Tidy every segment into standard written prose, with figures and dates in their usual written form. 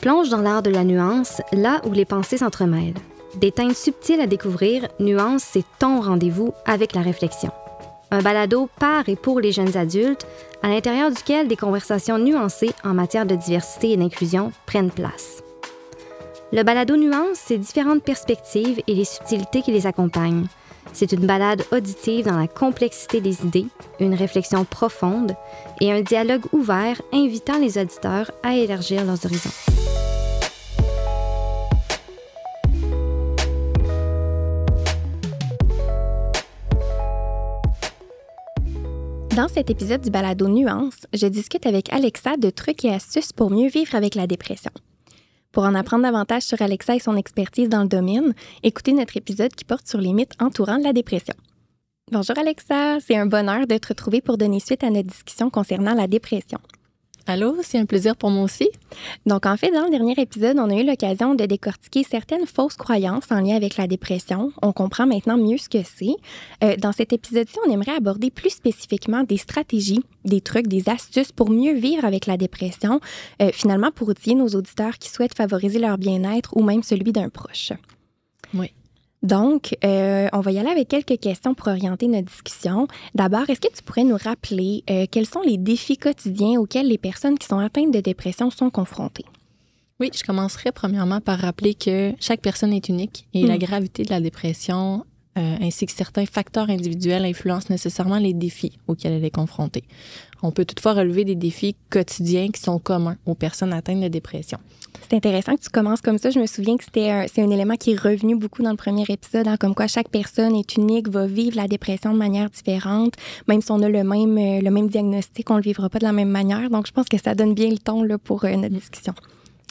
Plonge dans l'art de la nuance, là où les pensées s'entremêlent. Des teintes subtiles à découvrir, Nuance, c'est ton rendez-vous avec la réflexion. Un balado par et pour les jeunes adultes, à l'intérieur duquel des conversations nuancées en matière de diversité et d'inclusion prennent place. Le balado Nuance, c'est différentes perspectives et les subtilités qui les accompagnent. C'est une balade auditive dans la complexité des idées, une réflexion profonde et un dialogue ouvert invitant les auditeurs à élargir leurs horizons. Dans cet épisode du balado Nuance, je discute avec Alexa de trucs et astuces pour mieux vivre avec la dépression. Pour en apprendre davantage sur Alexa et son expertise dans le domaine, écoutez notre épisode qui porte sur les mythes entourant la dépression. Bonjour Alexa, c'est un bonheur de te retrouver pour donner suite à notre discussion concernant la dépression. Allô, c'est un plaisir pour moi aussi. Donc, en fait, dans le dernier épisode, on a eu l'occasion de décortiquer certaines fausses croyances en lien avec la dépression. On comprend maintenant mieux ce que c'est. Dans cet épisode-ci, on aimerait aborder plus spécifiquement des stratégies, des trucs, des astuces pour mieux vivre avec la dépression, finalement pour outiller nos auditeurs qui souhaitent favoriser leur bien-être ou même celui d'un proche. Oui. Donc, on va y aller avec quelques questions pour orienter notre discussion. D'abord, est-ce que tu pourrais nous rappeler quels sont les défis quotidiens auxquels les personnes qui sont atteintes de dépression sont confrontées? Oui, je commencerai premièrement par rappeler que chaque personne est unique et la gravité de la dépression ainsi que certains facteurs individuels influencent nécessairement les défis auxquels elle est confrontée. On peut toutefois relever des défis quotidiens qui sont communs aux personnes atteintes de dépression. C'est intéressant que tu commences comme ça. Je me souviens que c'est un élément qui est revenu beaucoup dans le premier épisode, hein, comme quoi chaque personne est unique, va vivre la dépression de manière différente. Même si on a le même diagnostic, on ne le vivra pas de la même manière. Donc, je pense que ça donne bien le ton là, pour notre discussion.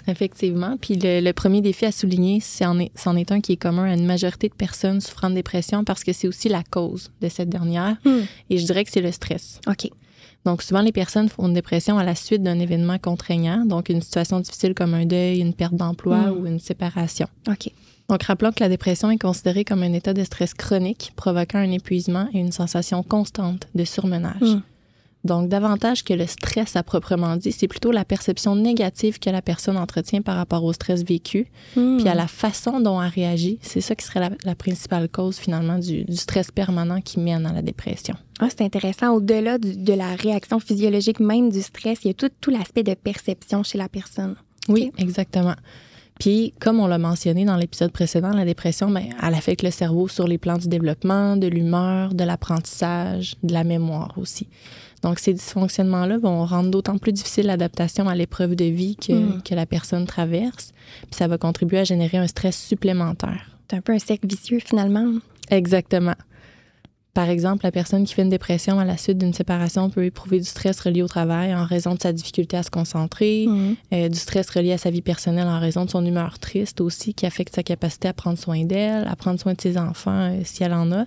Effectivement. Puis le premier défi à souligner, c'en est un qui est commun à une majorité de personnes souffrant de dépression parce que c'est aussi la cause de cette dernière. Et je dirais que c'est le stress. OK. Donc, souvent, les personnes font une dépression à la suite d'un événement contraignant, donc une situation difficile comme un deuil, une perte d'emploi ou une séparation. OK. Donc, rappelons que la dépression est considérée comme un état de stress chronique provoquant un épuisement et une sensation constante de surmenage. Donc, davantage que le stress à proprement dit, c'est plutôt la perception négative que la personne entretient par rapport au stress vécu, puis à la façon dont elle réagit. C'est ça qui serait la principale cause, finalement, du stress permanent qui mène à la dépression. Ah, c'est intéressant. Au-delà de la réaction physiologique même du stress, il y a tout l'aspect de perception chez la personne. Oui, exactement. Puis, comme on l'a mentionné dans l'épisode précédent, la dépression, elle affecte le cerveau sur les plans du développement, de l'humeur, de l'apprentissage, de la mémoire aussi. Donc, ces dysfonctionnements-là vont rendre d'autant plus difficile l'adaptation à l'épreuve de vie que la personne traverse. Puis, ça va contribuer à générer un stress supplémentaire. C'est un peu un cercle vicieux, finalement. Exactement. Par exemple, la personne qui fait une dépression à la suite d'une séparation peut éprouver du stress relié au travail en raison de sa difficulté à se concentrer, du stress relié à sa vie personnelle en raison de son humeur triste aussi, qui affecte sa capacité à prendre soin d'elle, à prendre soin de ses enfants si elle en a.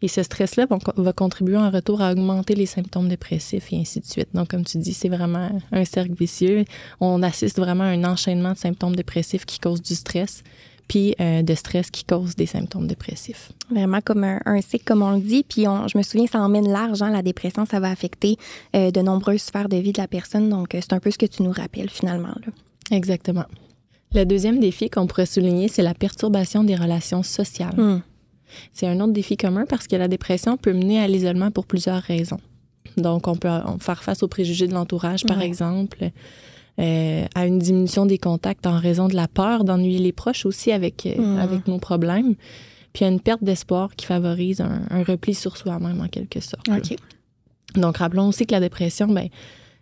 Et ce stress-là va contribuer en retour à augmenter les symptômes dépressifs et ainsi de suite. Donc, comme tu dis, c'est vraiment un cercle vicieux. On assiste vraiment à un enchaînement de symptômes dépressifs qui causent du stress, puis de stress qui cause des symptômes dépressifs. Vraiment comme un cycle, comme on le dit. Puis je me souviens, ça emmène large, hein, la dépression, ça va affecter de nombreuses sphères de vie de la personne. Donc, c'est un peu ce que tu nous rappelles finalement, là. Exactement. Le deuxième défi qu'on pourrait souligner, c'est la perturbation des relations sociales. C'est un autre défi commun parce que la dépression peut mener à l'isolement pour plusieurs raisons. Donc, on peut faire face aux préjugés de l'entourage, par exemple, à une diminution des contacts en raison de la peur d'ennuyer les proches aussi avec nos problèmes, puis à une perte d'espoir qui favorise un repli sur soi-même en quelque sorte. OK. Donc, rappelons aussi que la dépression,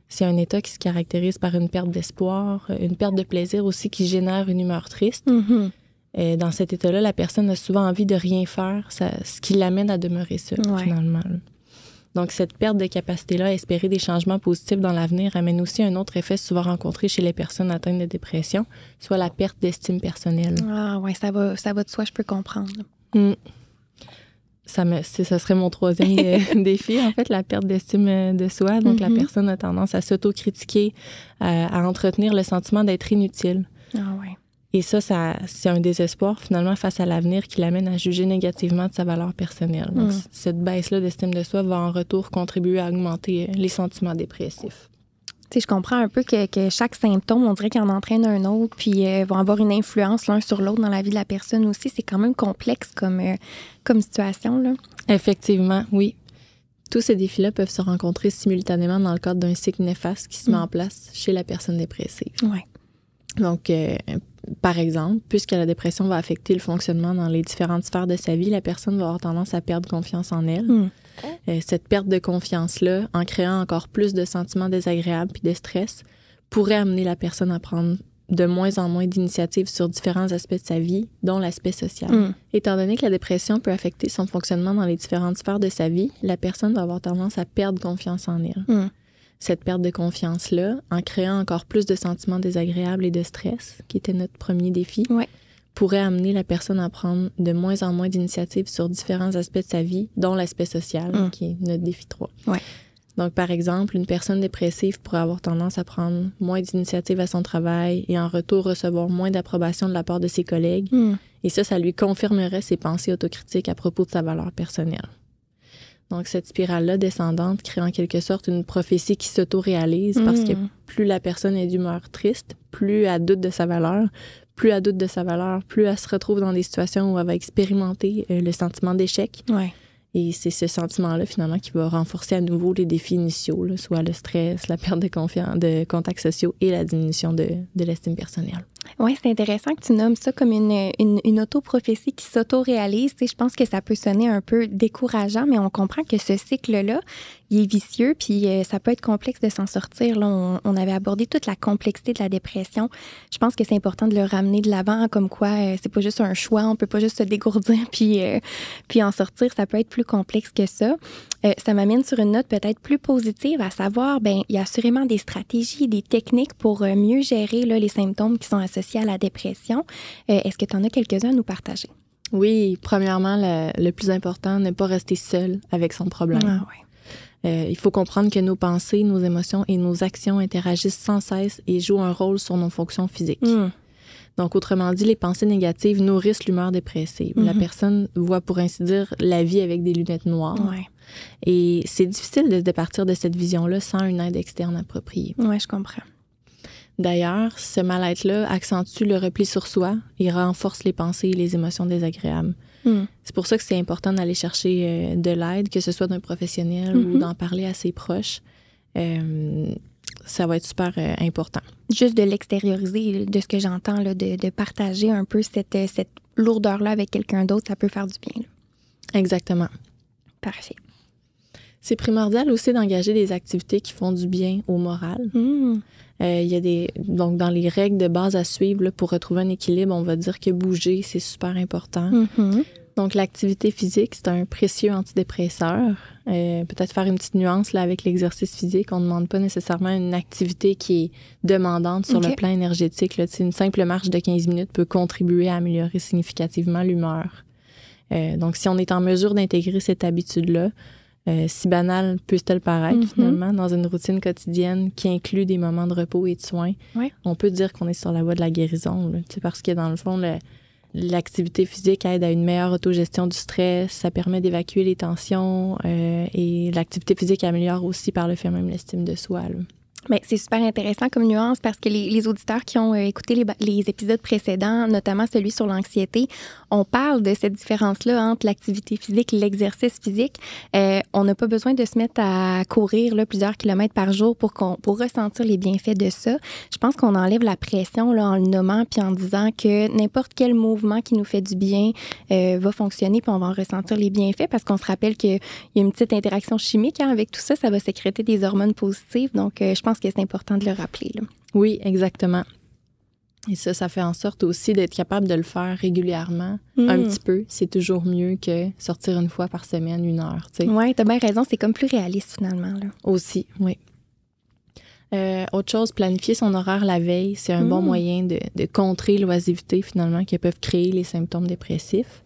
c'est un état qui se caractérise par une perte d'espoir, une perte de plaisir aussi qui génère une humeur triste. Dans cet état-là, la personne a souvent envie de rien faire, ce qui l'amène à demeurer seule, finalement. Donc, cette perte de capacité-là à espérer des changements positifs dans l'avenir amène aussi un autre effet souvent rencontré chez les personnes atteintes de dépression, soit la perte d'estime personnelle. Ah oui, ça va de soi, je peux comprendre. Ça serait mon troisième défi, en fait, la perte d'estime de soi. Donc, la personne a tendance à s'autocritiquer, à entretenir le sentiment d'être inutile. Ah oui. Et ça, c'est un désespoir, finalement, face à l'avenir qui l'amène à juger négativement de sa valeur personnelle. Donc, cette baisse-là d'estime de soi va en retour contribuer à augmenter les sentiments dépressifs. Tu sais, je comprends un peu que chaque symptôme, on dirait qu'il en entraîne un autre, puis vont avoir une influence l'un sur l'autre dans la vie de la personne aussi. C'est quand même complexe comme situation, là. Effectivement, oui. Tous ces défis-là peuvent se rencontrer simultanément dans le cadre d'un cycle néfaste qui se met en place chez la personne dépressive. Ouais. Donc, par exemple, puisque la dépression va affecter le fonctionnement dans les différentes sphères de sa vie, la personne va avoir tendance à perdre confiance en elle. Cette perte de confiance-là, en créant encore plus de sentiments désagréables puis de stress, pourrait amener la personne à prendre de moins en moins d'initiatives sur différents aspects de sa vie, dont l'aspect social. Étant donné que la dépression peut affecter son fonctionnement dans les différentes sphères de sa vie, la personne va avoir tendance à perdre confiance en elle. Cette perte de confiance-là, en créant encore plus de sentiments désagréables et de stress, qui était notre premier défi, pourrait amener la personne à prendre de moins en moins d'initiatives sur différents aspects de sa vie, dont l'aspect social, qui est notre défi 3. Donc, par exemple, une personne dépressive pourrait avoir tendance à prendre moins d'initiatives à son travail et en retour recevoir moins d'approbation de la part de ses collègues. Et ça lui confirmerait ses pensées autocritiques à propos de sa valeur personnelle. Donc, cette spirale-là descendante crée en quelque sorte une prophétie qui s'auto-réalise parce que plus la personne est d'humeur triste, plus elle doute de sa valeur. Plus elle doute de sa valeur, plus elle se retrouve dans des situations où elle va expérimenter le sentiment d'échec. Et c'est ce sentiment-là, finalement, qui va renforcer à nouveau les défis initiaux, là, soit le stress, la perte de contacts sociaux et la diminution de l'estime personnelle. Oui, c'est intéressant que tu nommes ça comme une autoprophétie qui s'auto-réalise. Tu sais, je pense que ça peut sonner un peu décourageant, mais on comprend que ce cycle-là, il est vicieux, puis ça peut être complexe de s'en sortir. Là, on avait abordé toute la complexité de la dépression. Je pense que c'est important de le ramener de l'avant, comme quoi c'est pas juste un choix, on peut pas juste se dégourdir puis en sortir. Ça peut être plus complexe que ça. Ça m'amène sur une note peut-être plus positive, à savoir, il y a assurément des stratégies, des techniques pour mieux gérer là, les symptômes qui sont associés à la dépression. Est-ce que tu en as quelques-uns à nous partager? Oui, premièrement, le plus important, ne pas rester seul avec son problème. Il faut comprendre que nos pensées, nos émotions et nos actions interagissent sans cesse et jouent un rôle sur nos fonctions physiques. Donc, autrement dit, les pensées négatives nourrissent l'humeur dépressive. La personne voit, pour ainsi dire, la vie avec des lunettes noires. Et c'est difficile de se départir de cette vision-là sans une aide externe appropriée. Oui, je comprends. D'ailleurs, ce mal-être-là accentue le repli sur soi et renforce les pensées et les émotions désagréables. C'est pour ça que c'est important d'aller chercher de l'aide, que ce soit d'un professionnel ou d'en parler à ses proches. Ça va être super important. Juste de l'extérioriser, de ce que j'entends, là, de partager un peu cette lourdeur-là avec quelqu'un d'autre, ça peut faire du bien. Là. Exactement. Parfait. C'est primordial aussi d'engager des activités qui font du bien au moral. Il y a donc dans les règles de base à suivre là, pour retrouver un équilibre, on va dire que bouger, c'est super important. Donc, l'activité physique, c'est un précieux antidépresseur. Peut-être faire une petite nuance là, avec l'exercice physique. On ne demande pas nécessairement une activité qui est demandante sur le plan énergétique. Là. Une simple marche de 15 minutes peut contribuer à améliorer significativement l'humeur. Donc, si on est en mesure d'intégrer cette habitude-là, si banale puisse-t-elle paraître, finalement, dans une routine quotidienne qui inclut des moments de repos et de soins, on peut dire qu'on est sur la voie de la guérison. Là, parce que, dans le fond, l'activité physique aide à une meilleure autogestion du stress, ça permet d'évacuer les tensions et l'activité physique améliore aussi par le fait même l'estime de soi. Là. Bien, c'est super intéressant comme nuance parce que les auditeurs qui ont écouté les épisodes précédents, notamment celui sur l'anxiété, on parle de cette différence-là entre l'activité physique et l'exercice physique. On n'a pas besoin de se mettre à courir là, plusieurs kilomètres par jour pour ressentir les bienfaits de ça. Je pense qu'on enlève la pression là, en le nommant puis en disant que n'importe quel mouvement qui nous fait du bien va fonctionner puis on va en ressentir les bienfaits parce qu'on se rappelle qu'il y a une petite interaction chimique avec tout ça. Ça va sécréter des hormones positives. Donc, je pense que c'est important de le rappeler. Là. Oui, exactement. Et ça fait en sorte aussi d'être capable de le faire régulièrement, un petit peu. C'est toujours mieux que sortir une fois par semaine, 1 heure. Oui, t'as bien raison. C'est comme plus réaliste, finalement. Là. Aussi, oui. Autre chose, planifier son horaire la veille, c'est un bon moyen de contrer l'oisiveté, finalement, que peuvent créer les symptômes dépressifs.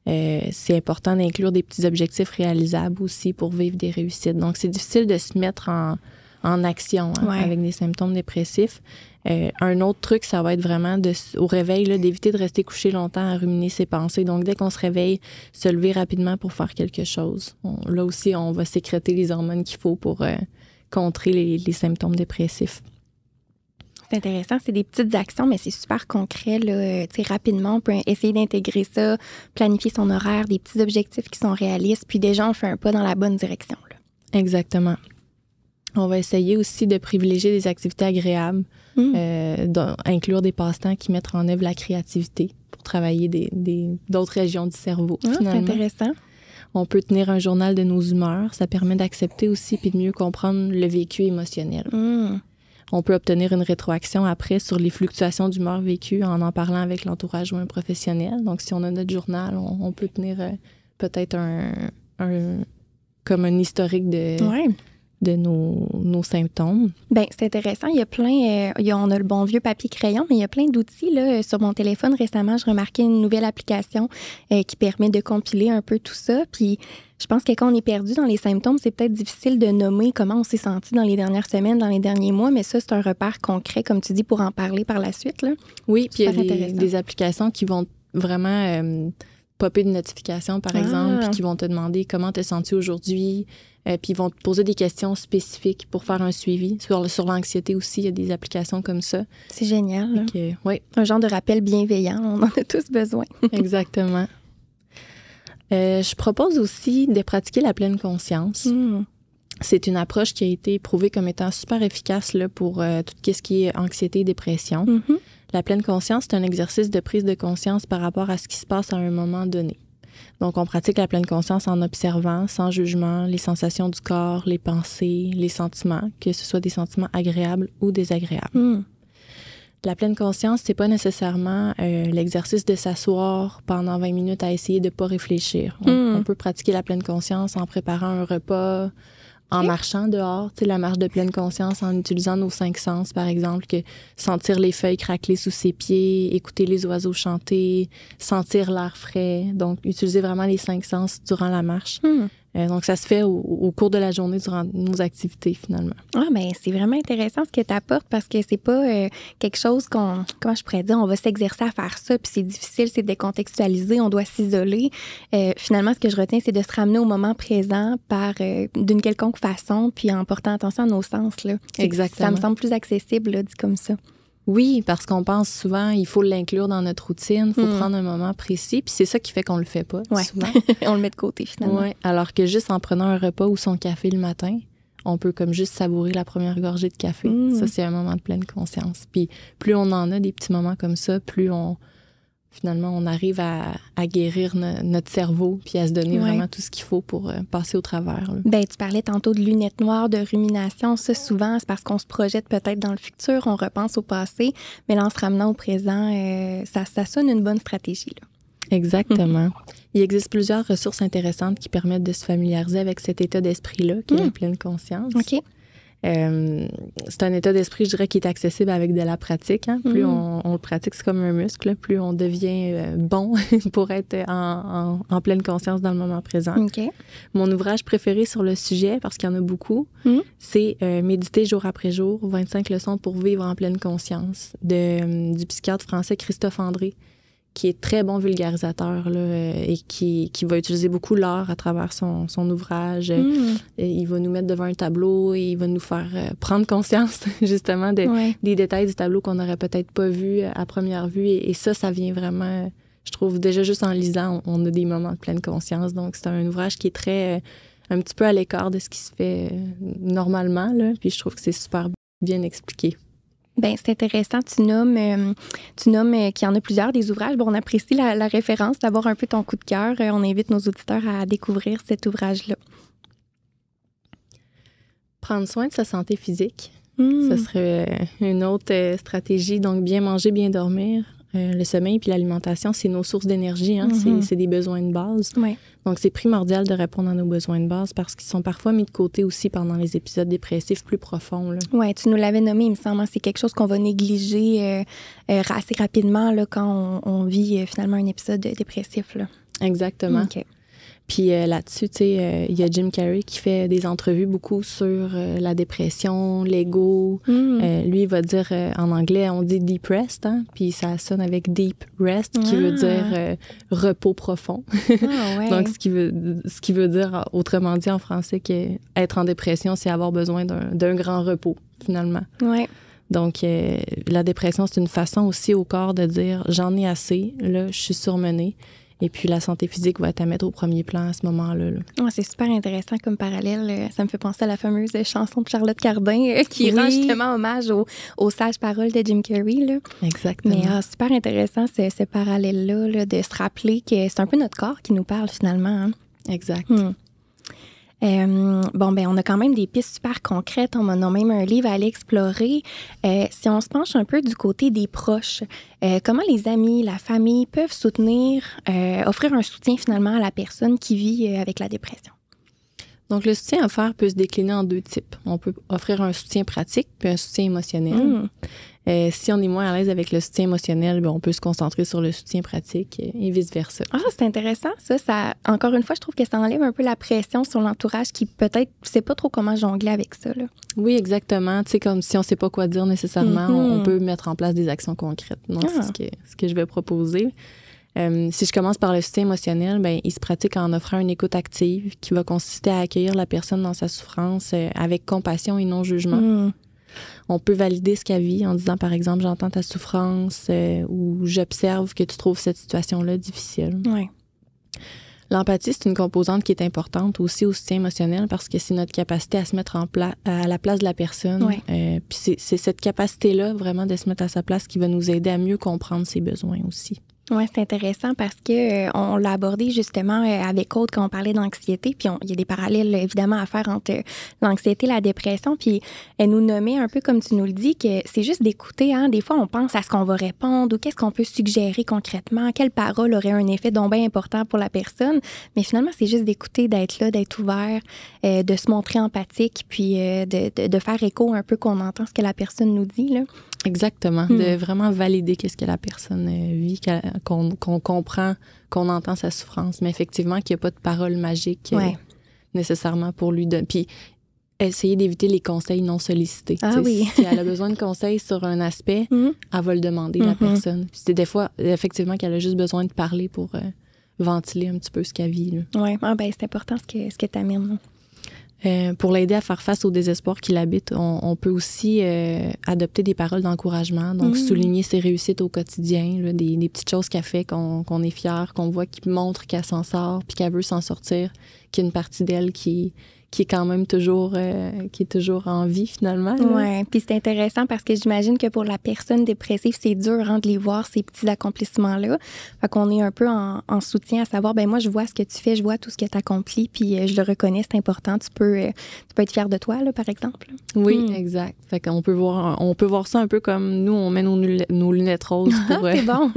C'est important d'inclure des petits objectifs réalisables aussi pour vivre des réussites. Donc, c'est difficile de se mettre en action avec des symptômes dépressifs. Un autre truc, ça va être vraiment au réveil, là, d'éviter de rester couché longtemps à ruminer ses pensées. Donc, dès qu'on se réveille, se lever rapidement pour faire quelque chose. Là aussi, on va sécréter les hormones qu'il faut pour contrer les symptômes dépressifs. C'est intéressant, c'est des petites actions, mais c'est super concret. Là. Rapidement, on peut essayer d'intégrer ça, planifier son horaire, des petits objectifs qui sont réalistes, puis déjà, on fait un pas dans la bonne direction. Là. Exactement. On va essayer aussi de privilégier des activités agréables, inclure des passe-temps qui mettent en œuvre la créativité pour travailler d'autres régions du cerveau. C'est intéressant. On peut tenir un journal de nos humeurs. Ça permet d'accepter aussi puis de mieux comprendre le vécu émotionnel. On peut obtenir une rétroaction après sur les fluctuations d'humeur vécues en parlant avec l'entourage ou un professionnel. Donc, si on a notre journal, on peut tenir peut-être comme un historique de nos symptômes. Bien, c'est intéressant. Il y a plein... on a le bon vieux papier-crayon, mais il y a plein d'outils. Là. Sur mon téléphone, récemment, je remarquais une nouvelle application qui permet de compiler un peu tout ça. Puis, je pense que quand on est perdu dans les symptômes, c'est peut-être difficile de nommer comment on s'est senti dans les dernières semaines, dans les derniers mois, mais ça, c'est un repère concret, comme tu dis, pour en parler par la suite. Là. Oui, puis il y a des applications qui vont vraiment popper de notifications, par exemple, puis qui vont te demander comment tu es senti aujourd'hui, puis ils vont te poser des questions spécifiques pour faire un suivi. Sur l'anxiété aussi, il y a des applications comme ça. C'est génial. Oui. Un genre de rappel bienveillant, on en a tous besoin. Exactement. Je propose aussi de pratiquer la pleine conscience. C'est une approche qui a été prouvée comme étant super efficace là, pour tout ce qui est anxiété et dépression. La pleine conscience, c'est un exercice de prise de conscience par rapport à ce qui se passe à un moment donné. Donc, on pratique la pleine conscience en observant, sans jugement, les sensations du corps, les pensées, les sentiments, que ce soit des sentiments agréables ou désagréables. La pleine conscience, c'est pas nécessairement l'exercice de s'asseoir pendant 20 minutes à essayer de pas réfléchir. On peut pratiquer la pleine conscience en préparant un repas, en marchant dehors, tu sais, la marche de pleine conscience en utilisant nos 5 sens, par exemple, que sentir les feuilles craqueler sous ses pieds, écouter les oiseaux chanter, sentir l'air frais. Donc, utiliser vraiment les 5 sens durant la marche. Donc, ça se fait au cours de la journée durant nos activités, finalement. Ah, bien, c'est vraiment intéressant ce que tu apportes parce que c'est pas quelque chose comment je pourrais dire, on va s'exercer à faire ça, puis c'est difficile, c'est décontextualisé, on doit s'isoler. Finalement, ce que je retiens, c'est de se ramener au moment présent d'une quelconque façon, puis en portant attention à nos sens, là. Exactement. Ça me semble plus accessible, là, dit comme ça. Oui, parce qu'on pense souvent il faut l'inclure dans notre routine, il faut prendre un moment précis, puis c'est ça qui fait qu'on le fait pas souvent. On le met de côté finalement. Ouais, alors que juste en prenant un repas ou son café le matin, on peut comme juste savourer la première gorgée de café. Ça, c'est un moment de pleine conscience. Puis plus on en a des petits moments comme ça, plus finalement, on arrive à guérir notre cerveau puis à se donner vraiment tout ce qu'il faut pour passer au travers. Bien, tu parlais tantôt de lunettes noires, de rumination. Ça, souvent, c'est parce qu'on se projette peut-être dans le futur, on repense au passé, mais là, en se ramenant au présent, ça sonne une bonne stratégie, là. Exactement. Il existe plusieurs ressources intéressantes qui permettent de se familiariser avec cet état d'esprit-là, qui est la pleine conscience. OK. C'est un état d'esprit, je dirais, qui est accessible avec de la pratique. Hein. Plus on le pratique, c'est comme un muscle, plus on devient bon pour être en pleine conscience dans le moment présent. Okay. Mon ouvrage préféré sur le sujet, parce qu'il y en a beaucoup, c'est Méditer jour après jour, 25 leçons pour vivre en pleine conscience, du psychiatre français Christophe André, qui est très bon vulgarisateur là, et qui va utiliser beaucoup l'art à travers son ouvrage. Et il va nous mettre devant un tableau et il va nous faire prendre conscience justement des détails du tableau qu'on n'aurait peut-être pas vu à première vue. Et ça vient vraiment, je trouve, déjà juste en lisant, on a des moments de pleine conscience. Donc, c'est un ouvrage qui est très, un petit peu à l'écart de ce qui se fait normalement. Là. Puis je trouve que c'est super bien expliqué. Bien, c'est intéressant. Tu nommes qu'il y en a plusieurs des ouvrages. Bon, on apprécie la référence, d'avoir un peu ton coup de cœur. On invite nos auditeurs à découvrir cet ouvrage-là. Prendre soin de sa santé physique, ce serait une autre stratégie. Donc, bien manger, bien dormir. Le sommeil puis l'alimentation, c'est nos sources d'énergie. Hein? C'est des besoins de base. Ouais. Donc, c'est primordial de répondre à nos besoins de base parce qu'ils sont parfois mis de côté aussi pendant les épisodes dépressifs plus profonds. Oui, tu nous l'avais nommé, il me semble. C'est quelque chose qu'on va négliger assez rapidement là, quand on vit finalement un épisode dépressif. Là. Exactement. Okay. Puis là-dessus, tu sais, il y a Jim Carrey qui fait des entrevues beaucoup sur la dépression, l'ego. Lui, il va dire, en anglais, on dit depressed, hein, puis ça sonne avec deep rest, qui veut dire repos profond. Donc, ce qui veut dire, autrement dit en français, qu'être en dépression, c'est avoir besoin d'un grand repos, finalement. Ouais. Donc, la dépression, c'est une façon aussi au corps de dire, j'en ai assez, là, je suis surmenée. Et puis, la santé physique va être à mettre au premier plan à ce moment-là. Ouais, c'est super intéressant comme parallèle. Ça me fait penser à la fameuse chanson de Charlotte Cardin qui rend justement hommage aux sages paroles de Jim Carrey. Là. Exactement. Mais super intéressant ce parallèle-là, là, de se rappeler que c'est un peu notre corps qui nous parle finalement. Hein. Exact. On a quand même des pistes super concrètes. On a même un livre à aller explorer. Si on se penche un peu du côté des proches, comment les amis, la famille peuvent offrir un soutien finalement à la personne qui vit avec la dépression? Donc, le soutien offert peut se décliner en 2 types. On peut offrir un soutien pratique puis un soutien émotionnel. Si on est moins à l'aise avec le soutien émotionnel, on peut se concentrer sur le soutien pratique et vice-versa. Ah, c'est intéressant, ça. Encore une fois, je trouve que ça enlève un peu la pression sur l'entourage qui peut-être ne sait pas trop comment jongler avec ça. Là. Oui, exactement. Tu sais, comme si on ne sait pas quoi dire nécessairement, on peut mettre en place des actions concrètes. Donc, c'est ce que je vais proposer. Si je commence par le soutien émotionnel, il se pratique en offrant une écoute active qui va consister à accueillir la personne dans sa souffrance avec compassion et non jugement. On peut valider ce qu'elle vit en disant, par exemple, j'entends ta souffrance ou j'observe que tu trouves cette situation-là difficile. Ouais. L'empathie, c'est une composante qui est importante aussi au soutien émotionnel parce que c'est notre capacité à se mettre à la place de la personne. Ouais. Puis c'est cette capacité-là, vraiment, de se mettre à sa place qui va nous aider à mieux comprendre ses besoins aussi. Oui, c'est intéressant parce que on l'a abordé justement avec Aude quand on parlait d'anxiété, puis il y a des parallèles évidemment à faire entre l'anxiété et la dépression, puis elle nous nommait un peu comme tu nous le dis que c'est juste d'écouter, hein. Des fois on pense à ce qu'on va répondre ou qu'est-ce qu'on peut suggérer concrètement, quelle parole aurait un effet donc bien important pour la personne, mais finalement c'est juste d'écouter, d'être là, d'être ouvert, de se montrer empathique, puis de faire écho un peu qu'on entend ce que la personne nous dit, là. Exactement, de vraiment valider qu'est-ce que la personne vit, qu'on comprend, qu'on entend sa souffrance, mais effectivement qu'il n'y a pas de parole magique nécessairement pour lui donner. Puis essayer d'éviter les conseils non sollicités. Ah oui. Si elle a besoin de conseils sur un aspect, elle va le demander, la personne. Puis c'est des fois, effectivement, qu'elle a juste besoin de parler pour ventiler un petit peu ce qu'elle vit. Oui, c'est important ce que tu amènes. Pour l'aider à faire face au désespoir qui l'habite, on peut aussi adopter des paroles d'encouragement, donc souligner ses réussites au quotidien, là, des petites choses qu'elle fait, qu'on est fier, qu'on voit, qui montre qu'elle s'en sort, puis qu'elle veut s'en sortir, qu'il y a une partie d'elle qui est quand même toujours en vie, finalement. Oui, puis c'est intéressant parce que j'imagine que pour la personne dépressive, c'est dur de les voir, ces petits accomplissements-là. Fait qu'on est un peu en soutien à savoir, moi, je vois ce que tu fais, je vois tout ce que tu accomplis, puis je le reconnais, c'est important. Tu peux être fier de toi, là, par exemple. Oui, exact. Fait qu'on peut voir ça un peu comme nous, on met nos lunettes roses pour, c'est bon.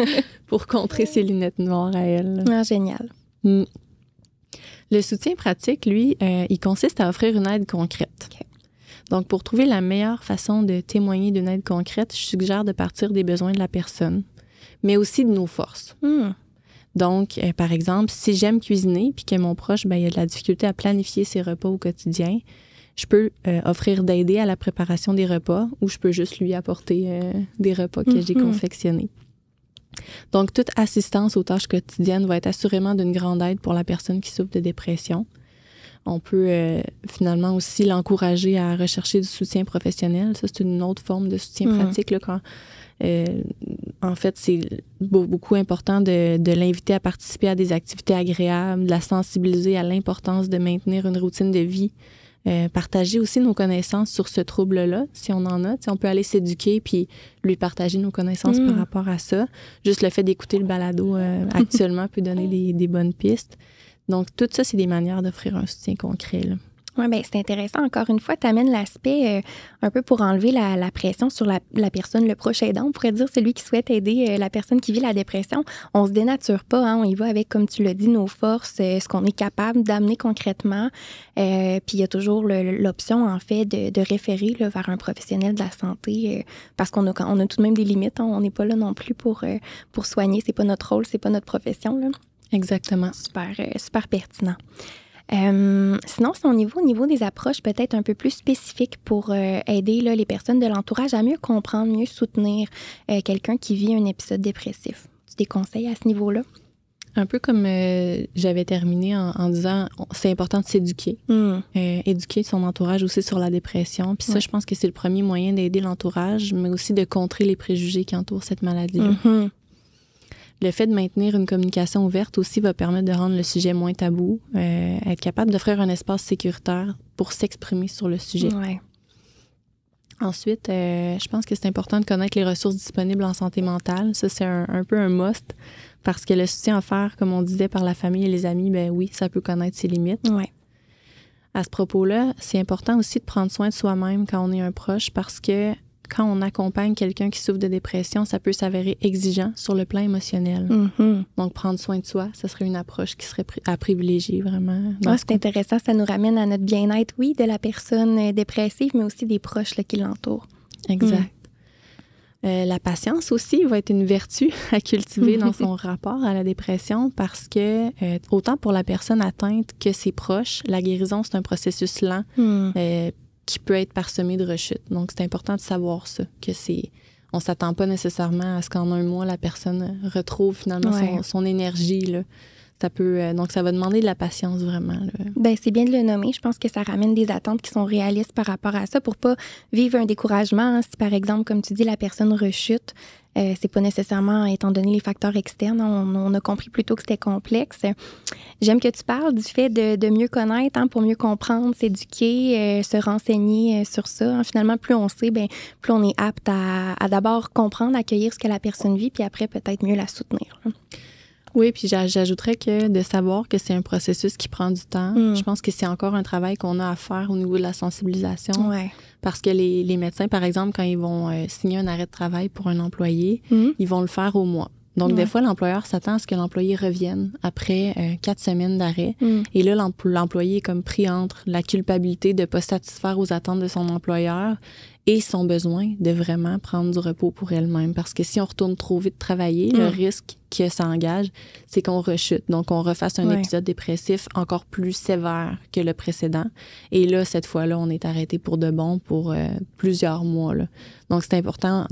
pour contrer ses lunettes noires à elle. Ah, génial. Le soutien pratique, lui, il consiste à offrir une aide concrète. Okay. Donc, pour trouver la meilleure façon de témoigner d'une aide concrète, je suggère de partir des besoins de la personne, mais aussi de nos forces. Donc, par exemple, si j'aime cuisiner puis que mon proche, il a de la difficulté à planifier ses repas au quotidien, je peux offrir d'aider à la préparation des repas ou je peux juste lui apporter des repas que j'ai confectionnés. Donc, toute assistance aux tâches quotidiennes va être assurément d'une grande aide pour la personne qui souffre de dépression. On peut finalement aussi l'encourager à rechercher du soutien professionnel. Ça, c'est une autre forme de soutien pratique. Là, quand, en fait, c'est beaucoup important de l'inviter à participer à des activités agréables, de la sensibiliser à l'importance de maintenir une routine de vie. Partager aussi nos connaissances sur ce trouble-là, si on en a. T'sais, on peut aller s'éduquer puis lui partager nos connaissances par rapport à ça. Juste le fait d'écouter le balado actuellement peut donner des bonnes pistes. Donc, tout ça, c'est des manières d'offrir un soutien concret, là. Oui, c'est intéressant. Encore une fois, tu amènes l'aspect un peu pour enlever la pression sur la personne, le proche aidant. On pourrait dire celui qui souhaite aider la personne qui vit la dépression. On se dénature pas, hein, on y va avec, comme tu l'as dit, nos forces, ce qu'on est capable d'amener concrètement. Puis il y a toujours l'option, en fait, de référer là, vers un professionnel de la santé parce qu'on a tout de même des limites. Hein, on n'est pas là non plus pour soigner. C'est pas notre rôle, c'est pas notre profession, là. Exactement. Super pertinent. Sinon, c'est au niveau des approches peut-être un peu plus spécifiques pour aider là, les personnes de l'entourage à mieux comprendre, mieux soutenir quelqu'un qui vit un épisode dépressif. Tu des conseils à ce niveau-là? Un peu comme j'avais terminé en disant, c'est important de s'éduquer. Éduquer son entourage aussi sur la dépression. Puis ça, je pense que c'est le premier moyen d'aider l'entourage, mais aussi de contrer les préjugés qui entourent cette maladie. Le fait de maintenir une communication ouverte aussi va permettre de rendre le sujet moins tabou, être capable d'offrir un espace sécuritaire pour s'exprimer sur le sujet. Ouais. Ensuite, je pense que c'est important de connaître les ressources disponibles en santé mentale. Ça, c'est un peu un must parce que le soutien offert, comme on disait, par la famille et les amis, ben oui, ça peut connaître ses limites. Ouais. À ce propos-là, c'est important aussi de prendre soin de soi-même quand on est un proche parce que quand on accompagne quelqu'un qui souffre de dépression, ça peut s'avérer exigeant sur le plan émotionnel. Donc, prendre soin de soi, ça serait une approche qui serait à privilégier vraiment. C'est intéressant. Ça nous ramène à notre bien-être, oui, de la personne dépressive, mais aussi des proches là, qui l'entourent. Exact. La patience aussi va être une vertu à cultiver dans son rapport à la dépression parce que, autant pour la personne atteinte que ses proches, la guérison, c'est un processus lent qui peut être parsemé de rechutes. Donc, c'est important de savoir ça, que on s'attend pas nécessairement à ce qu'en un mois, la personne retrouve finalement son énergie, là. Ça peut, donc, ça va demander de la patience vraiment, là. Bien, c'est bien de le nommer. Je pense que ça ramène des attentes qui sont réalistes par rapport à ça pour pas vivre un découragement. Si, par exemple, comme tu dis, la personne rechute, c'est pas nécessairement, étant donné les facteurs externes, on a compris plutôt que c'était complexe. J'aime que tu parles du fait de mieux connaître, pour mieux comprendre, s'éduquer, se renseigner sur ça. Finalement, plus on sait, bien, plus on est apte à d'abord comprendre, accueillir ce que la personne vit, puis après, peut-être mieux la soutenir. Oui, puis j'ajouterais que de savoir que c'est un processus qui prend du temps, je pense que c'est encore un travail qu'on a à faire au niveau de la sensibilisation. Ouais. Parce que les médecins, par exemple, quand ils vont signer un arrêt de travail pour un employé, ils vont le faire au mois. Donc, des fois, l'employeur s'attend à ce que l'employé revienne après 4 semaines d'arrêt. Et là, l'employé est comme pris entre la culpabilité de ne pas satisfaire aux attentes de son employeur et son besoin de vraiment prendre du repos pour elle-même. Parce que si on retourne trop vite travailler, le risque que ça engage, c'est qu'on rechute. Donc, on refasse un épisode dépressif encore plus sévère que le précédent. Et là, cette fois-là, on est arrêté pour de bon pour plusieurs mois, là. Donc, c'est important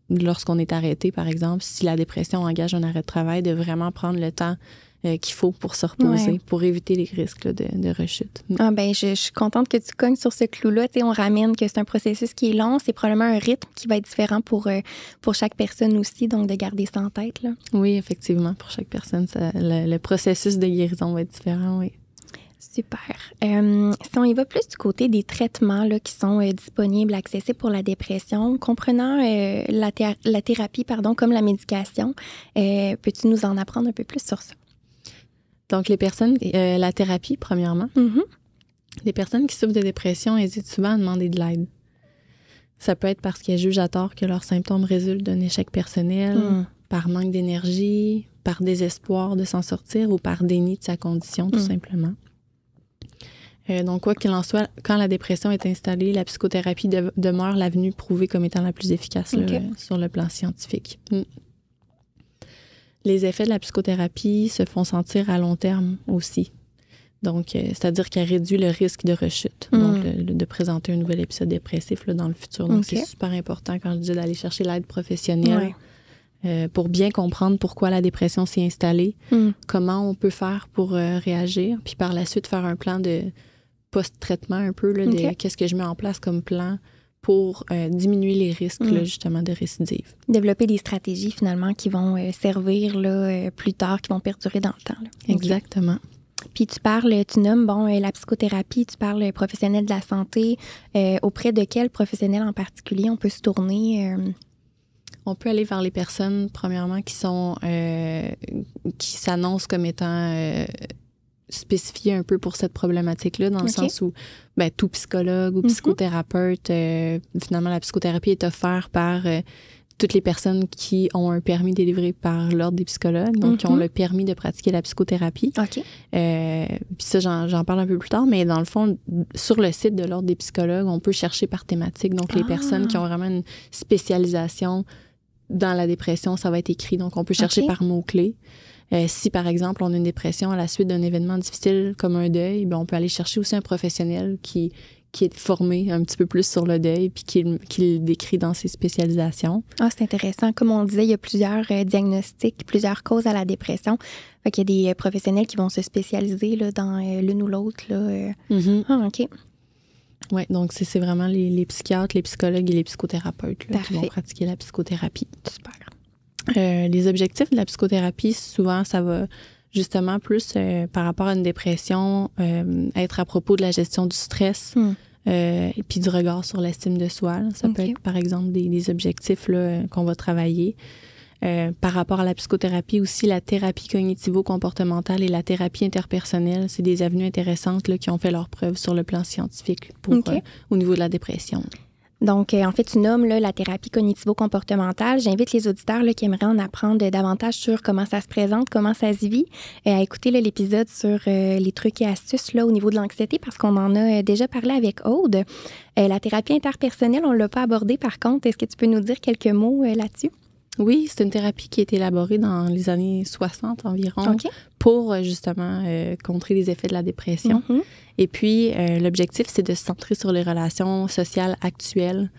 lorsqu'on est arrêté, par exemple, si la dépression engage un arrêt de travail, de vraiment prendre le temps qu'il faut pour se reposer, pour éviter les risques là, de rechute. Je suis contente que tu cognes sur ce clou-là. Tu sais, on ramène que c'est un processus qui est long. C'est probablement un rythme qui va être différent pour chaque personne aussi, donc de garder ça en tête, là. Oui, effectivement, pour chaque personne, le processus de guérison va être différent, oui. Super. Si on y va plus du côté des traitements là, qui sont disponibles, accessibles pour la dépression, comprenant la thérapie, comme la médication, peux-tu nous en apprendre un peu plus sur ça? Donc, les personnes, la thérapie, premièrement, les personnes qui souffrent de dépression hésitent souvent à demander de l'aide. Ça peut être parce qu'elles jugent à tort que leurs symptômes résultent d'un échec personnel, par manque d'énergie, par désespoir de s'en sortir ou par déni de sa condition, tout simplement. Donc, quoi qu'il en soit, quand la dépression est installée, la psychothérapie demeure l'avenue prouvée comme étant la plus efficace là, sur le plan scientifique. Les effets de la psychothérapie se font sentir à long terme aussi. Donc, c'est-à-dire qu'elle réduit le risque de rechute, donc de présenter un nouvel épisode dépressif là, dans le futur. Donc, c'est super important quand je dis d'aller chercher l'aide professionnelle pour bien comprendre pourquoi la dépression s'est installée, comment on peut faire pour réagir, puis par la suite faire un plan de post-traitement un peu, là, de qu'est-ce que je mets en place comme plan pour diminuer les risques là, justement de récidive. Développer des stratégies finalement qui vont servir là, plus tard, qui vont perdurer dans le temps. Là. Exactement. Puis tu nommes la psychothérapie, tu parles professionnel de la santé. Auprès de quel professionnel en particulier on peut se tourner? On peut aller vers les personnes, premièrement, qui s'annoncent comme étant spécifiées un peu pour cette problématique-là, dans le sens où tout psychologue ou psychothérapeute, finalement, la psychothérapie est offerte par toutes les personnes qui ont un permis délivré par l'Ordre des psychologues, donc qui ont le permis de pratiquer la psychothérapie. Puis ça, j'en parle un peu plus tard, mais dans le fond, sur le site de l'Ordre des psychologues, on peut chercher par thématique. Donc, les personnes qui ont vraiment une spécialisation dans la dépression, ça va être écrit. Donc, on peut chercher par mots-clés. Si, par exemple, on a une dépression à la suite d'un événement difficile comme un deuil, on peut aller chercher aussi un professionnel qui est formé un petit peu plus sur le deuil puis qui le décrit dans ses spécialisations. Ah, c'est intéressant. Comme on disait, il y a plusieurs diagnostics, plusieurs causes à la dépression. Fait qu'il y a des professionnels qui vont se spécialiser là, dans l'une ou l'autre. Ah, OK. Oui, donc c'est vraiment les psychiatres, les psychologues et les psychothérapeutes là, qui vont pratiquer la psychothérapie. Super. Les objectifs de la psychothérapie, souvent, ça va justement plus par rapport à une dépression, être à propos de la gestion du stress et puis du regard sur l'estime de soi. Là. Ça peut être, par exemple, des objectifs là, qu'on va travailler. Par rapport à la psychothérapie aussi, la thérapie cognitivo-comportementale et la thérapie interpersonnelle, c'est des avenues intéressantes là, qui ont fait leurs preuves sur le plan scientifique au niveau de la dépression. Donc, en fait, tu nommes là, la thérapie cognitivo-comportementale. J'invite les auditeurs là, qui aimeraient en apprendre davantage sur comment ça se présente, comment ça se vit, à écouter là, l'épisode sur les trucs et astuces là, au niveau de l'anxiété, parce qu'on en a déjà parlé avec Aude. La thérapie interpersonnelle, on ne l'a pas abordée par contre. Est-ce que tu peux nous dire quelques mots là-dessus? Oui, c'est une thérapie qui a été élaborée dans les années 60 environ pour justement contrer les effets de la dépression. Et puis, l'objectif, c'est de se centrer sur les relations sociales actuelles.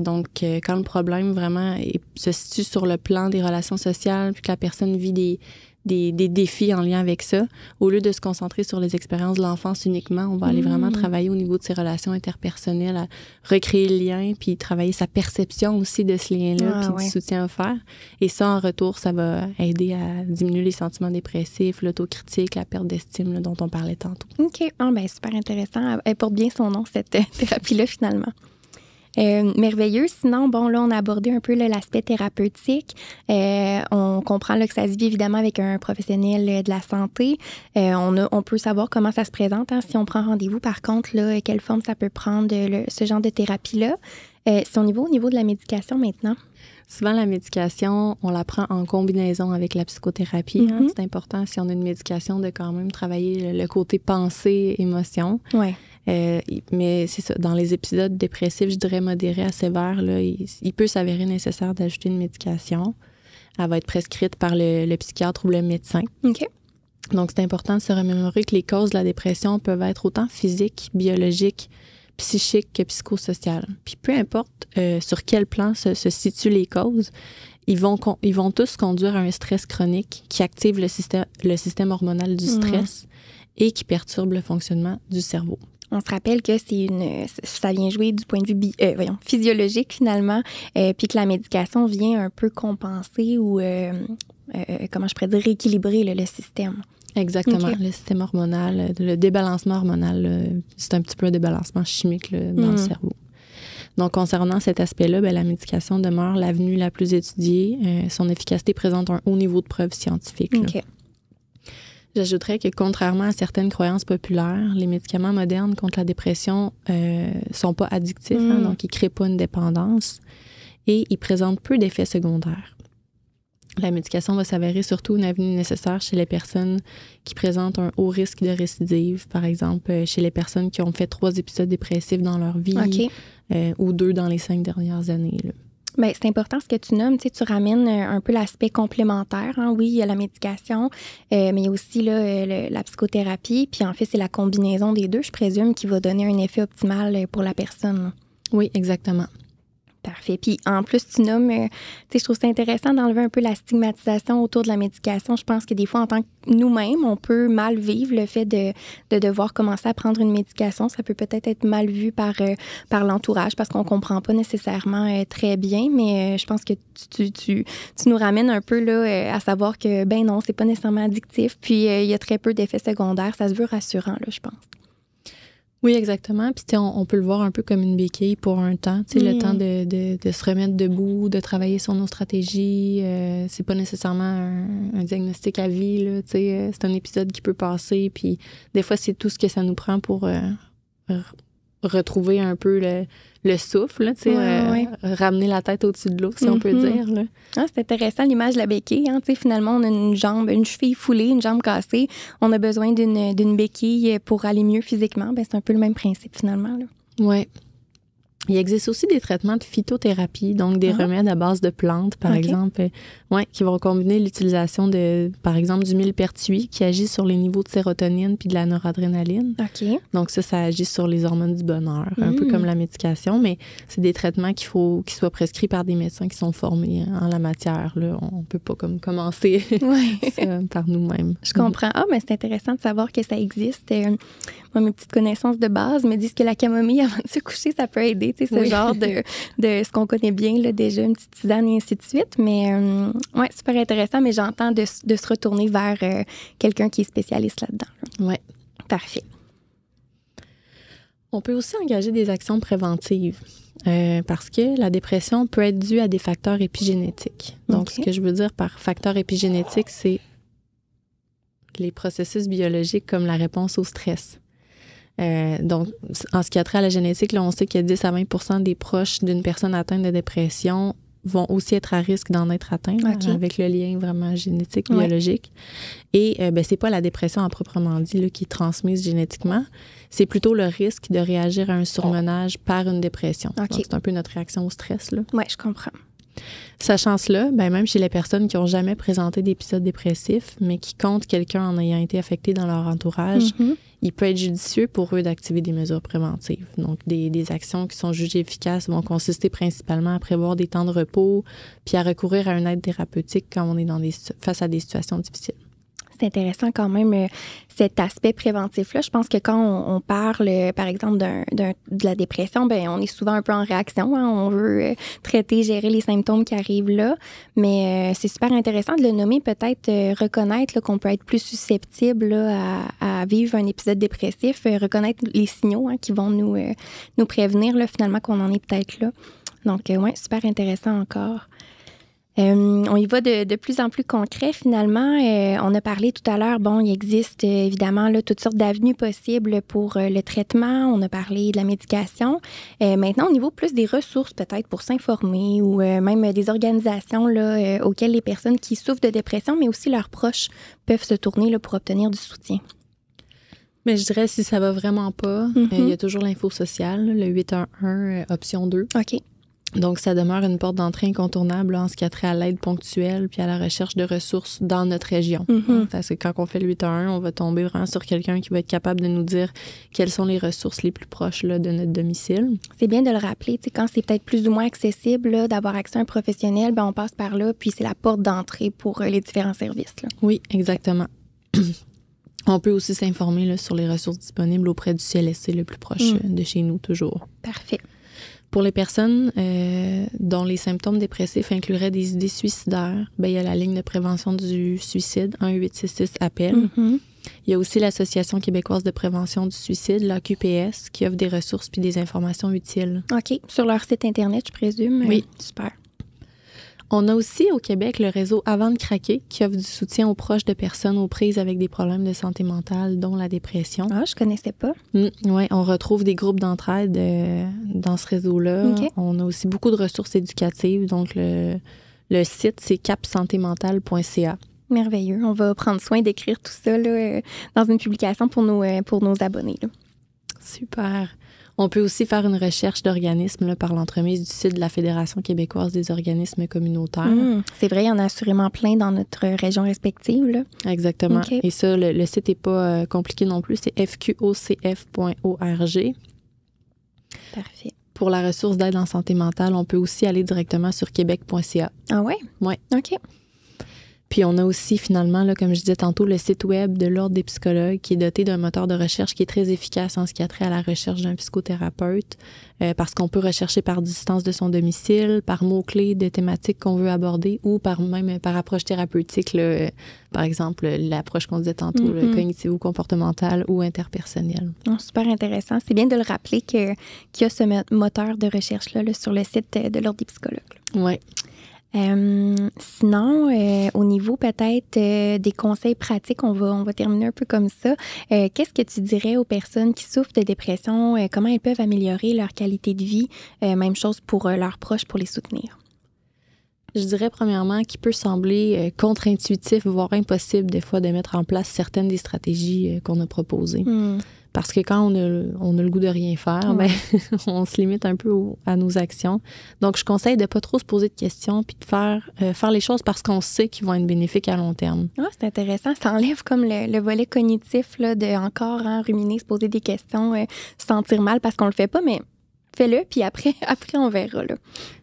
Donc, quand le problème vraiment se situe sur le plan des relations sociales, puis que la personne vit des défis en lien avec ça, au lieu de se concentrer sur les expériences de l'enfance uniquement, on va aller vraiment travailler au niveau de ses relations interpersonnelles, à recréer le lien, puis travailler sa perception aussi de ce lien-là, puis du soutien offert. Et ça, en retour, ça va aider à diminuer les sentiments dépressifs, l'autocritique, la perte d'estime là, dont on parlait tantôt. OK. Ah, ben super intéressant. Elle porte bien son nom, cette thérapie-là, finalement. Merveilleux. Sinon, bon, là, on a abordé un peu là, l'aspect thérapeutique. On comprend là, que ça se vit évidemment avec un professionnel de la santé. On peut savoir comment ça se présente si on prend rendez-vous. Par contre, là, quelle forme ça peut prendre ce genre de thérapie-là. Si on y va au niveau de la médication maintenant. Souvent, la médication, on la prend en combinaison avec la psychothérapie. C'est important, si on a une médication, de quand même travailler le côté pensée, émotion. Ouais. Mais c'est ça, dans les épisodes dépressifs, je dirais modérés à sévères, là, il peut s'avérer nécessaire d'ajouter une médication. Elle va être prescrite par le psychiatre ou le médecin. OK. Donc, c'est important de se remémorer que les causes de la dépression peuvent être autant physiques, biologiques, psychiques que psychosociales. Puis peu importe sur quel plan se situent les causes, ils vont tous conduire à un stress chronique qui active le système hormonal du stress et qui perturbe le fonctionnement du cerveau. On se rappelle que ça vient jouer du point de vue physiologique finalement, puis que la médication vient un peu compenser ou, comment je pourrais dire, rééquilibrer le système. Exactement. Okay. Le système hormonal, le débalancement hormonal, c'est un petit peu un débalancement chimique là, dans le cerveau. Donc, concernant cet aspect-là, la médication demeure l'avenue la plus étudiée. Son efficacité présente un haut niveau de preuve scientifique. Okay. J'ajouterais que, contrairement à certaines croyances populaires, les médicaments modernes contre la dépression sont pas addictifs, donc ils créent pas une dépendance et ils présentent peu d'effets secondaires. La médication va s'avérer surtout une avenue nécessaire chez les personnes qui présentent un haut risque de récidive, par exemple chez les personnes qui ont fait 3 épisodes dépressifs dans leur vie ou 2 dans les 5 dernières années. Là. Bien, c'est important ce que tu nommes. Tu ramènes un peu l'aspect complémentaire. Oui, il y a la médication, mais il y a aussi là, la psychothérapie. Puis en fait, c'est la combinaison des deux, je présume, qui va donner un effet optimal pour la personne. Oui, exactement. Parfait. Puis en plus, tu nommes, je trouve ça intéressant d'enlever un peu la stigmatisation autour de la médication. Je pense que des fois, en tant que nous-mêmes, on peut mal vivre le fait de devoir commencer à prendre une médication. Ça peut peut-être être mal vu par l'entourage parce qu'on comprend pas nécessairement très bien, mais je pense que tu nous ramènes un peu là, à savoir que, ben non, c'est pas nécessairement addictif. Puis il y a très peu d'effets secondaires. Ça se veut rassurant, là, je pense. Oui, exactement. Puis on peut le voir un peu comme une béquille pour un temps. Le temps de se remettre debout, de travailler sur nos stratégies. C'est pas nécessairement un diagnostic à vie. Là, c'est un épisode qui peut passer. Puis des fois, c'est tout ce que ça nous prend pour retrouver un peu le souffle, là, ramener la tête au-dessus de l'eau, si on peut dire. Là. Ah, c'est intéressant, l'image de la béquille. Finalement, on a une cheville foulée, une jambe cassée. On a besoin d'une béquille pour aller mieux physiquement. C'est un peu le même principe, finalement. Oui. Il existe aussi des traitements de phytothérapie, donc des remèdes à base de plantes, par exemple, qui vont combiner l'utilisation de, par exemple, du millepertuis qui agit sur les niveaux de sérotonine puis de la noradrénaline. Donc ça agit sur les hormones du bonheur, un peu comme la médication, mais c'est des traitements qu'il faut qu'ils soient prescrits par des médecins qui sont formés en la matière. Là. On peut pas comme commencer ça par nous-mêmes. Je comprends. Mais c'est intéressant de savoir que ça existe. Moi, mes petites connaissances de base me disent que la camomille, avant de se coucher, ça peut aider. Ce genre de ce qu'on connaît bien là, déjà, une petite tisane et ainsi de suite. Mais super intéressant, mais j'entends de se retourner vers quelqu'un qui est spécialiste là-dedans. Oui. Parfait. On peut aussi engager des actions préventives parce que la dépression peut être due à des facteurs épigénétiques. Donc, ce que je veux dire par facteur épigénétique, c'est les processus biologiques comme la réponse au stress. Donc, en ce qui a trait à la génétique, là, on sait que 10 à 20 des proches d'une personne atteinte de dépression vont aussi être à risque d'en être atteints avec le lien vraiment génétique, biologique. Et c'est pas la dépression à proprement dit là, qui est transmise génétiquement, c'est plutôt le risque de réagir à un surmenage par une dépression. Donc, c'est un peu notre réaction au stress. Oui, je comprends. Sachant cela, même chez les personnes qui n'ont jamais présenté d'épisode dépressif, mais qui comptent quelqu'un en ayant été affecté dans leur entourage, il peut être judicieux pour eux d'activer des mesures préventives. Donc, des actions qui sont jugées efficaces vont consister principalement à prévoir des temps de repos puis à recourir à une aide thérapeutique quand on est face à des situations difficiles. C'est intéressant quand même cet aspect préventif-là. Je pense que quand on parle, par exemple, de la dépression, on est souvent un peu en réaction. On veut traiter, gérer les symptômes qui arrivent là. Mais c'est super intéressant de le nommer, peut-être reconnaître là, qu'on peut être plus susceptible là, à vivre un épisode dépressif, reconnaître les signaux qui vont nous prévenir là, finalement qu'on en est peut-être là. Donc, super intéressant encore. On y va de plus en plus concret, finalement. On a parlé tout à l'heure, il existe évidemment là, toutes sortes d'avenues possibles pour le traitement. On a parlé de la médication. Maintenant, au niveau plus des ressources, peut-être, pour s'informer ou même des organisations là, auxquelles les personnes qui souffrent de dépression, mais aussi leurs proches, peuvent se tourner là, pour obtenir du soutien. Mais je dirais, si ça va vraiment pas, il y a toujours l'info sociale, le 811, option 2. Donc, ça demeure une porte d'entrée incontournable là, en ce qui a trait à l'aide ponctuelle puis à la recherche de ressources dans notre région. Parce que quand on fait le 811, on va tomber vraiment sur quelqu'un qui va être capable de nous dire quelles sont les ressources les plus proches là, de notre domicile. C'est bien de le rappeler. Quand c'est peut-être plus ou moins accessible là, d'avoir accès à un professionnel, on passe par là, puis c'est la porte d'entrée pour les différents services. Là. Oui, exactement. On peut aussi s'informer là, sur les ressources disponibles auprès du CLSC le plus proche de chez nous, toujours. Parfait. Pour les personnes dont les symptômes dépressifs incluraient des idées suicidaires, il y a la ligne de prévention du suicide, 1-866-APPEL. Il y a aussi l'Association québécoise de prévention du suicide, l'AQPS, qui offre des ressources puis des informations utiles. Sur leur site Internet, je présume. Oui. Super. On a aussi au Québec le réseau Avant de craquer qui offre du soutien aux proches de personnes aux prises avec des problèmes de santé mentale, dont la dépression. Je connaissais pas. Oui, on retrouve des groupes d'entraide dans ce réseau-là. On a aussi beaucoup de ressources éducatives. Donc, le site, c'est capsantémentale.ca. Merveilleux. On va prendre soin d'écrire tout ça là, dans une publication pour nos abonnés. Là. Super. On peut aussi faire une recherche d'organismes là, par l'entremise du site de la Fédération québécoise des organismes communautaires. C'est vrai, il y en a assurément plein dans notre région respective. Là. Exactement. Et ça, le site n'est pas compliqué non plus. C'est fqocf.org. Parfait. Pour la ressource d'aide en santé mentale, on peut aussi aller directement sur québec.ca. Ah ouais? Oui. OK. Puis on a aussi finalement, là, comme je disais tantôt, le site web de l'Ordre des psychologues qui est doté d'un moteur de recherche qui est très efficace en ce qui a trait à la recherche d'un psychothérapeute parce qu'on peut rechercher par distance de son domicile, par mots-clés de thématiques qu'on veut aborder ou par approche thérapeutique, là, par exemple l'approche qu'on disait tantôt, cognitivo-comportementale ou interpersonnelle. Super intéressant. C'est bien de le rappeler qu'il y a ce moteur de recherche-là là, sur le site de l'Ordre des psychologues. Oui. Sinon, au niveau peut-être des conseils pratiques, on va terminer un peu comme ça. Qu'est-ce que tu dirais aux personnes qui souffrent de dépression? Comment elles peuvent améliorer leur qualité de vie? Même chose pour leurs proches, pour les soutenir. Je dirais premièrement qu'il peut sembler contre-intuitif, voire impossible des fois de mettre en place certaines des stratégies qu'on a proposées. Parce que quand on a le goût de rien faire, on se limite un peu à nos actions. Donc, je conseille de pas trop se poser de questions puis de faire les choses parce qu'on sait qu'ils vont être bénéfiques à long terme. Ah, c'est intéressant. Ça enlève comme le volet cognitif là, de encore ruminer, se poser des questions, se sentir mal parce qu'on le fait pas, mais fais-le, puis après on verra. Là.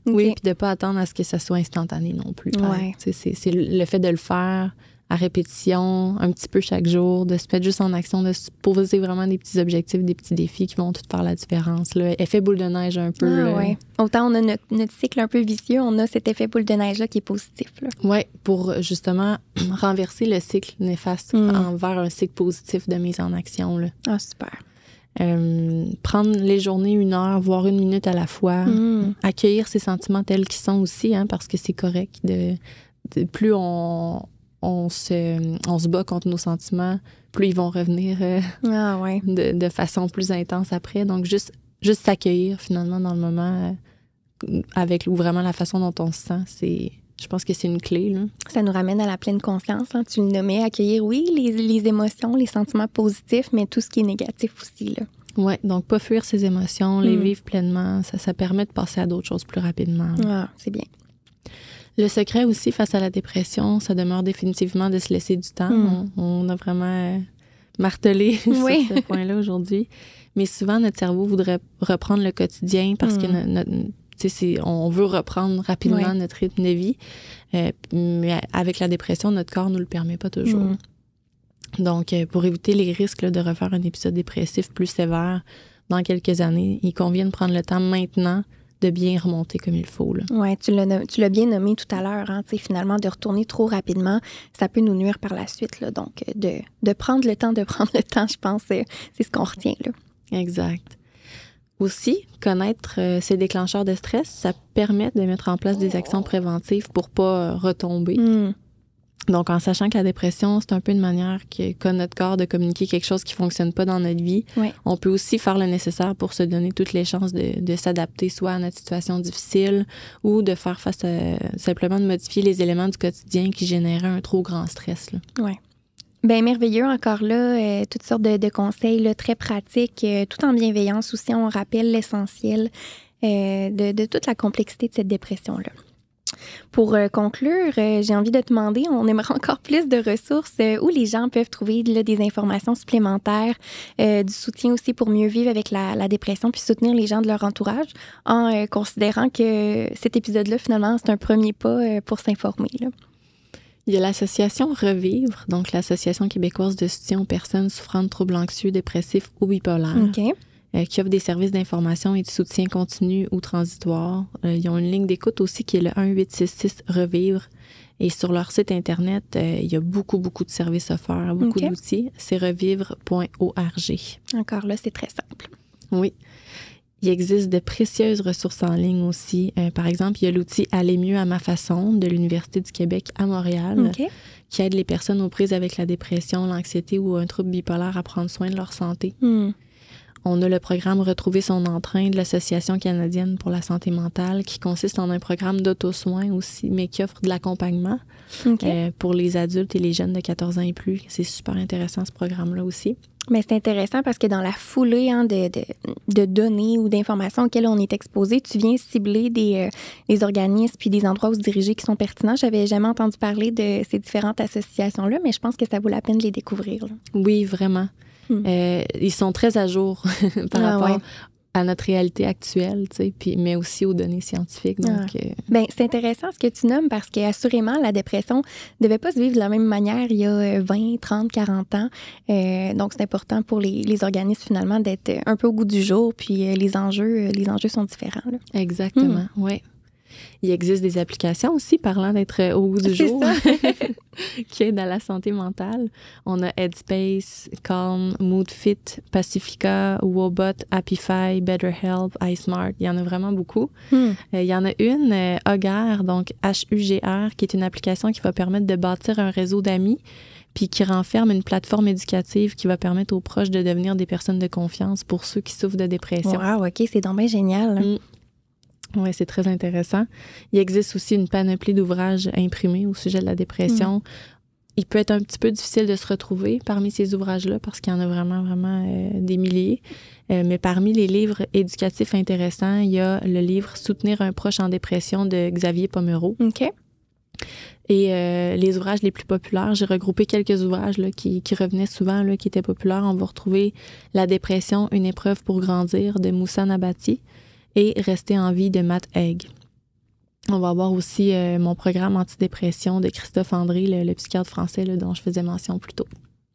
Okay. Oui, puis de pas attendre à ce que ça soit instantané non plus. Ouais. C'est le fait de le faire à répétition, un petit peu chaque jour, de se mettre juste en action, de se poser vraiment des petits objectifs, des petits défis qui vont tout faire la différence. Là. Effet boule de neige un peu. Ouais. Autant on a notre cycle un peu vicieux, on a cet effet boule de neige-là qui est positif. Oui, pour justement renverser le cycle néfaste envers un cycle positif de mise en action. Là. Ah, super. Prendre les journées 1 heure, voire 1 minute à la fois. Accueillir ses sentiments tels qu'ils sont aussi, hein, parce que c'est correct. Plus on se bat contre nos sentiments, plus ils vont revenir de façon plus intense après. Donc, juste s'accueillir finalement dans le moment avec vraiment la façon dont on se sent, je pense que c'est une clé. Là. Ça nous ramène à la pleine conscience. Hein. Tu le nommais, accueillir, oui, les émotions, les sentiments positifs, mais tout ce qui est négatif aussi. Oui, donc pas fuir ses émotions, les vivre pleinement. Ça permet de passer à d'autres choses plus rapidement. Ah, c'est bien. Le secret aussi face à la dépression, ça demeure définitivement de se laisser du temps. On a vraiment martelé sur ce point-là aujourd'hui. Mais souvent, notre cerveau voudrait reprendre le quotidien parce que on veut reprendre rapidement notre rythme de vie. Mais avec la dépression, notre corps ne nous le permet pas toujours. Donc, pour éviter les risques là, de refaire un épisode dépressif plus sévère dans quelques années, il convient de prendre le temps maintenant de bien remonter comme il faut. Oui, tu l'as bien nommé tout à l'heure. Hein, finalement, de retourner trop rapidement, ça peut nous nuire par la suite. Là, donc, de prendre le temps, je pense, c'est ce qu'on retient. Là. Exact. Aussi, connaître ces déclencheurs de stress, ça permet de mettre en place des actions préventives pour pas retomber. Donc, en sachant que la dépression, c'est un peu une manière qu'a notre corps de communiquer quelque chose qui ne fonctionne pas dans notre vie, on peut aussi faire le nécessaire pour se donner toutes les chances de s'adapter soit à notre situation difficile ou de faire face simplement de modifier les éléments du quotidien qui généraient un trop grand stress. Oui. Bien, merveilleux encore là, toutes sortes de conseils là, très pratiques, tout en bienveillance aussi. On rappelle l'essentiel de toute la complexité de cette dépression-là. Pour conclure, j'ai envie de te demander, on aimerait encore plus de ressources où les gens peuvent trouver là, des informations supplémentaires, du soutien aussi pour mieux vivre avec la dépression puis soutenir les gens de leur entourage en considérant que cet épisode-là, finalement, c'est un premier pas pour s'informer. Là. Il y a l'association Revivre, donc l'Association québécoise de soutien aux personnes souffrant de troubles anxieux, dépressifs ou bipolaires. Qui offre des services d'information et de soutien continu ou transitoire. Ils ont une ligne d'écoute aussi qui est le 1-866-REVIVRE. Et sur leur site Internet, il y a beaucoup, beaucoup de services offerts, beaucoup d'outils. C'est revivre.org. Encore là, c'est très simple. Oui. Il existe de précieuses ressources en ligne aussi. Par exemple, il y a l'outil Aller mieux à ma façon de l'Université du Québec à Montréal qui aide les personnes aux prises avec la dépression, l'anxiété ou un trouble bipolaire à prendre soin de leur santé. On a le programme Retrouver son entrain de l'Association canadienne pour la santé mentale qui consiste en un programme d'auto-soin aussi, mais qui offre de l'accompagnement pour les adultes et les jeunes de 14 ans et plus. C'est super intéressant ce programme-là aussi. Mais c'est intéressant parce que dans la foulée de données ou d'informations auxquelles on est exposé, tu viens cibler des organismes puis des endroits où se diriger qui sont pertinents. J'avais jamais entendu parler de ces différentes associations-là, mais je pense que ça vaut la peine de les découvrir. Là. Oui, vraiment. Ils sont très à jour par rapport à notre réalité actuelle, tu sais, mais aussi aux données scientifiques. Donc, Bien, c'est intéressant ce que tu nommes parce qu'assurément, la dépression ne devait pas se vivre de la même manière il y a 20, 30, 40 ans. Donc, c'est important pour les organismes, finalement, d'être un peu au goût du jour. Puis, les enjeux sont différents. Là. Exactement, oui. Il existe des applications aussi, parlant d'être au goût du jour, qui aident à la santé mentale. On a Headspace, Calm, Moodfit, Pacifica, Wobot, Happify, BetterHelp, iSmart. Il y en a vraiment beaucoup. Il y en a une, Hugr, donc H-U-G-R, qui est une application qui va permettre de bâtir un réseau d'amis puis qui renferme une plateforme éducative qui va permettre aux proches de devenir des personnes de confiance pour ceux qui souffrent de dépression. Wow, OK, c'est donc bien génial. Oui, c'est très intéressant. Il existe aussi une panoplie d'ouvrages imprimés au sujet de la dépression. il peut être un petit peu difficile de se retrouver parmi ces ouvrages-là parce qu'il y en a vraiment, vraiment des milliers. Mais parmi les livres éducatifs intéressants, il y a le livre « Soutenir un proche en dépression » de Xavier Pomereau. OK. Et les ouvrages les plus populaires, j'ai regroupé quelques ouvrages là, qui revenaient souvent, là, qui étaient populaires. On va retrouver « La dépression, une épreuve pour grandir » de Moussa Nabati et « Rester en vie » de Matt Haig. On va avoir aussi mon programme antidépression de Christophe André, le psychiatre français là, dont je faisais mention plus tôt.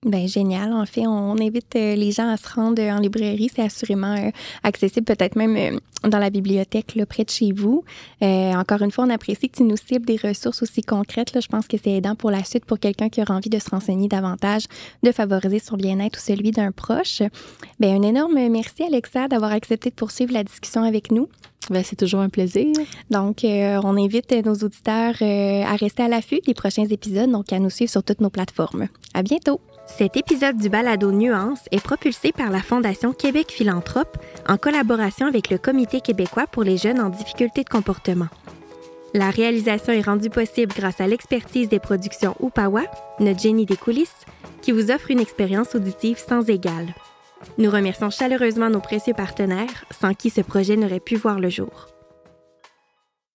Bien, génial. En fait, on invite les gens à se rendre en librairie. C'est assurément accessible, peut-être même dans la bibliothèque là, près de chez vous. Encore une fois, on apprécie que tu nous cibles des ressources aussi concrètes. Là. Je pense que c'est aidant pour la suite, pour quelqu'un qui aura envie de se renseigner davantage, de favoriser son bien-être ou celui d'un proche. Bien, un énorme merci, Alexa, d'avoir accepté de poursuivre la discussion avec nous. Bien, c'est toujours un plaisir. Donc, on invite nos auditeurs à rester à l'affût des prochains épisodes, donc à nous suivre sur toutes nos plateformes. À bientôt! Cet épisode du balado Nuance est propulsé par la Fondation Québec Philanthrope en collaboration avec le Comité québécois pour les jeunes en difficulté de comportement. La réalisation est rendue possible grâce à l'expertise des productions Upawa, notre génie des coulisses, qui vous offre une expérience auditive sans égale. Nous remercions chaleureusement nos précieux partenaires, sans qui ce projet n'aurait pu voir le jour.